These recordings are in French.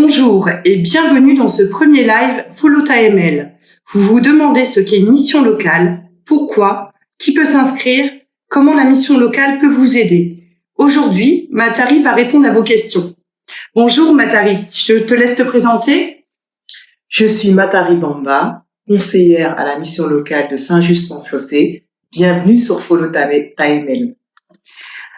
Bonjour et bienvenue dans ce premier live Follow TAML. Vous vous demandez ce qu'est une mission locale, pourquoi, qui peut s'inscrire, comment la mission locale peut vous aider. Aujourd'hui, Matari va répondre à vos questions. Bonjour Matari, je te laisse te présenter. Je suis Matari Bamba, conseillère à la mission locale de Saint-Just-en-Chaussée. Bienvenue sur Follow TAML.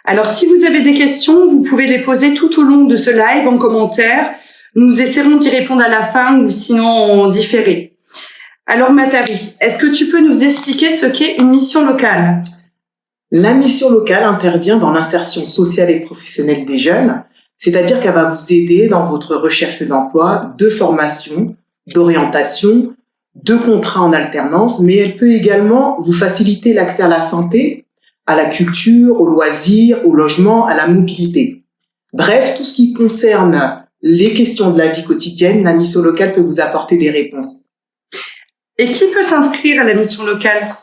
Alors si vous avez des questions, vous pouvez les poser tout au long de ce live en commentaire. Nous essaierons d'y répondre à la fin ou sinon en différé. Alors Matari, est-ce que tu peux nous expliquer ce qu'est une mission locale ? La mission locale intervient dans l'insertion sociale et professionnelle des jeunes, c'est-à-dire qu'elle va vous aider dans votre recherche d'emploi, de formation, d'orientation, de contrats en alternance, mais elle peut également vous faciliter l'accès à la santé, à la culture, aux loisirs, au logement, à la mobilité. Bref, tout ce qui concerne les questions de la vie quotidienne, la mission locale peut vous apporter des réponses. Et qui peut s'inscrire à la mission locale ?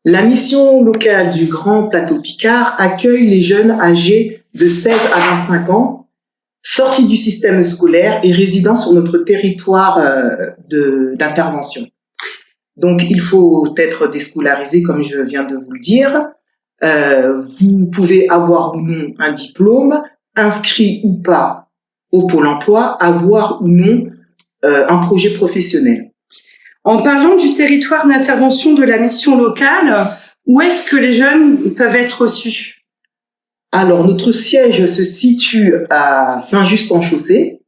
La mission locale du Grand Plateau Picard accueille les jeunes âgés de 16 à 25 ans, sortis du système scolaire et résidant sur notre territoire d'intervention. Donc, il faut être déscolarisé, comme je viens de vous le dire. Vous pouvez avoir ou non un diplôme, inscrit ou pas au Pôle emploi, avoir ou non un projet professionnel. En parlant du territoire d'intervention de la mission locale, où est-ce que les jeunes peuvent être reçus ? Alors, notre siège se situe à Saint-Just-en-Chaussée,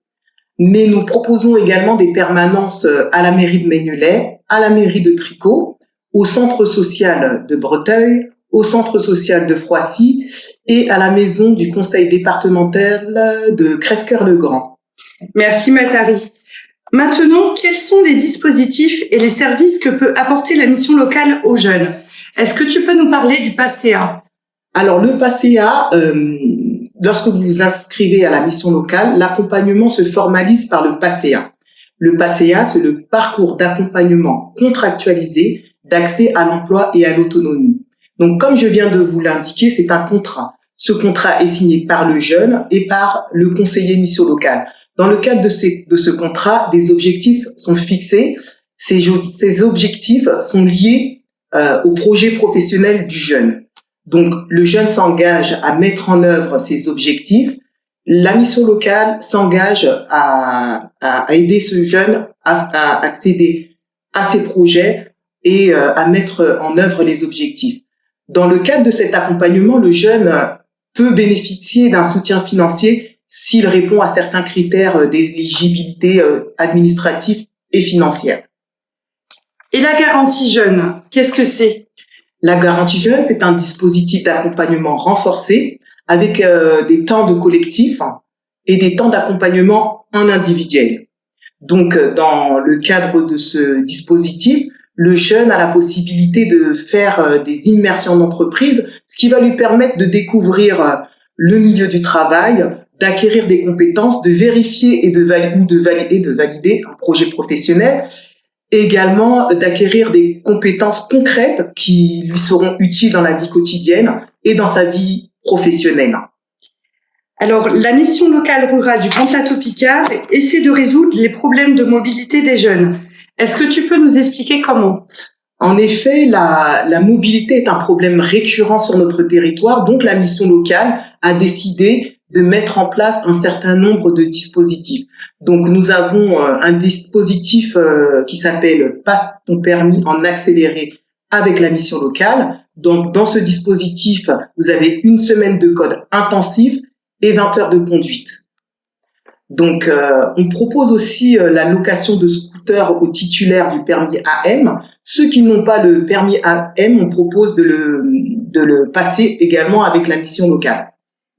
mais nous proposons également des permanences à la mairie de Maignelet, à la mairie de Tricot, au centre social de Breteuil, au centre social de Froissy et à la maison du conseil départemental de Crèvecoeur-le-Grand. Merci Matari. Maintenant, quels sont les dispositifs et les services que peut apporter la mission locale aux jeunes ? Est-ce que tu peux nous parler du PASSEA ? Alors, le PASSEA, lorsque vous vous inscrivez à la mission locale, l'accompagnement se formalise par le PASSEA. Le PASSEA, c'est le parcours d'accompagnement contractualisé d'accès à l'emploi et à l'autonomie. Donc, comme je viens de vous l'indiquer, c'est un contrat. Ce contrat est signé par le jeune et par le conseiller mission locale. Dans le cadre de ce contrat, des objectifs sont fixés. Ces objectifs sont liés au projet professionnel du jeune. Donc, le jeune s'engage à mettre en œuvre ses objectifs. La mission locale s'engage à aider ce jeune à accéder à ses projets et à mettre en œuvre les objectifs. Dans le cadre de cet accompagnement, le jeune peut bénéficier d'un soutien financier s'il répond à certains critères d'éligibilité administrative et financière. Et la garantie jeune, qu'est-ce que c'est ? La garantie jeune, c'est un dispositif d'accompagnement renforcé avec des temps de collectif et des temps d'accompagnement en individuel. Donc, dans le cadre de ce dispositif, le jeune a la possibilité de faire des immersions d'entreprise, ce qui va lui permettre de découvrir le milieu du travail, d'acquérir des compétences, de vérifier et de valider un projet professionnel, et également d'acquérir des compétences concrètes qui lui seront utiles dans la vie quotidienne et dans sa vie professionnelle. Alors, la mission locale rurale du Grand Plateau Picard essaie de résoudre les problèmes de mobilité des jeunes. Est-ce que tu peux nous expliquer comment ? En effet, la mobilité est un problème récurrent sur notre territoire, donc la mission locale a décidé de mettre en place un certain nombre de dispositifs. Donc, nous avons un dispositif qui s'appelle « Passe ton permis en accéléré » avec la mission locale. Donc, dans ce dispositif, vous avez 1 semaine de code intensif et 20 heures de conduite. Donc, on propose aussi la location de scooters aux titulaires du permis AM. Ceux qui n'ont pas le permis AM, on propose de le passer également avec la mission locale.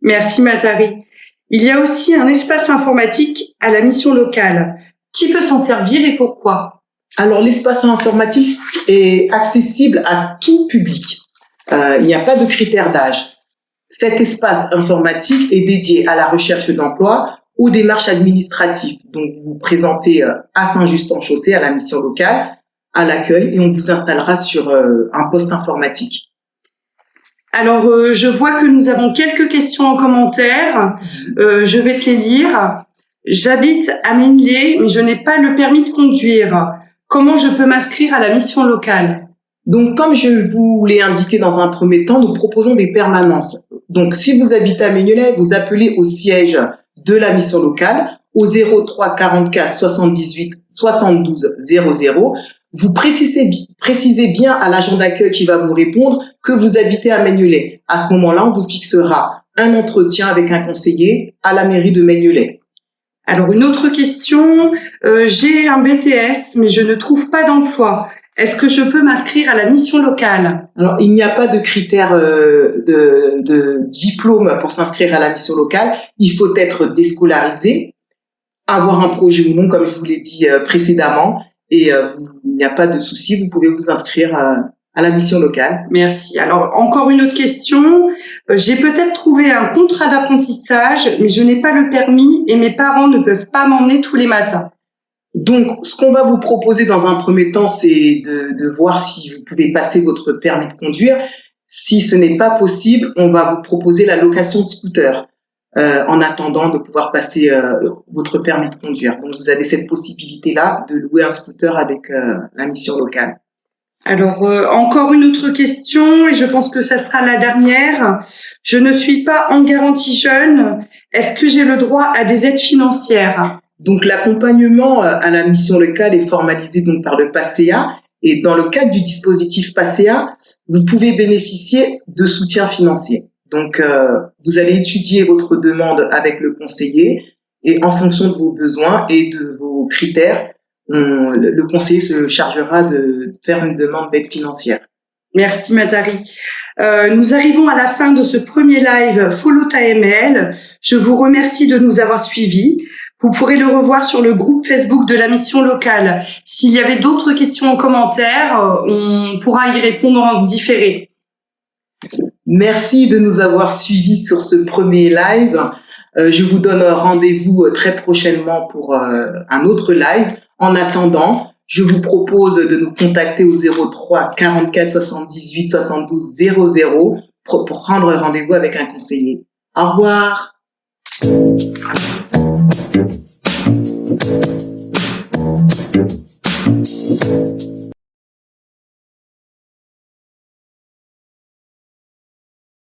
Merci Matari. Il y a aussi un espace informatique à la mission locale. Qui peut s'en servir et pourquoi ? Alors, l'espace informatique est accessible à tout public. Il n'y a pas de critères d'âge. Cet espace informatique est dédié à la recherche d'emploi, aux démarches administratives. Donc, vous vous présentez à Saint-Just-en-Chaussée, à la mission locale, à l'accueil, et on vous installera sur un poste informatique. Alors, je vois que nous avons quelques questions en commentaire. Je vais te les lire. J'habite à Mennliers, mais je n'ai pas le permis de conduire. Comment je peux m'inscrire à la mission locale? Donc, comme je vous l'ai indiqué dans un premier temps, nous proposons des permanences. Donc, si vous habitez à Mignolet, vous appelez au siège de la mission locale au 03 44 78 72 00. Vous précisez bien à l'agent d'accueil qui va vous répondre que vous habitez à Mignolet. À ce moment-là, on vous fixera un entretien avec un conseiller à la mairie de Mignolet. Alors, une autre question. J'ai un BTS, mais je ne trouve pas d'emploi. Est-ce que je peux m'inscrire à la mission locale? Alors, il n'y a pas de critère de diplôme pour s'inscrire à la mission locale. Il faut être déscolarisé, avoir un projet ou non, comme je vous l'ai dit précédemment. Et il n'y a pas de souci, vous pouvez vous inscrire à la mission locale. Merci. Alors, encore une autre question. J'ai peut-être trouvé un contrat d'apprentissage, mais je n'ai pas le permis et mes parents ne peuvent pas m'emmener tous les matins. Donc, ce qu'on va vous proposer dans un premier temps, c'est de voir si vous pouvez passer votre permis de conduire. Si ce n'est pas possible, on va vous proposer la location de scooter en attendant de pouvoir passer votre permis de conduire. Donc, vous avez cette possibilité-là de louer un scooter avec la mission locale. Alors, encore une autre question, et je pense que ça sera la dernière. Je ne suis pas en garantie jeune. Est-ce que j'ai le droit à des aides financières? Donc, l'accompagnement à la mission locale est formalisé donc par le PACEA. Et dans le cadre du dispositif PACEA, vous pouvez bénéficier de soutien financier. Donc, vous allez étudier votre demande avec le conseiller et en fonction de vos besoins et de vos critères, le conseiller se chargera de faire une demande d'aide financière. Merci Matari. Nous arrivons à la fin de ce premier live Follow AML. Je vous remercie de nous avoir suivis. Vous pourrez le revoir sur le groupe Facebook de la mission locale. S'il y avait d'autres questions en commentaire, on pourra y répondre en différé. Merci de nous avoir suivis sur ce premier live. Je vous donne rendez-vous très prochainement pour un autre live. En attendant, je vous propose de nous contacter au 03 44 78 72 00 pour prendre rendez-vous avec un conseiller. Au revoir. Thank you.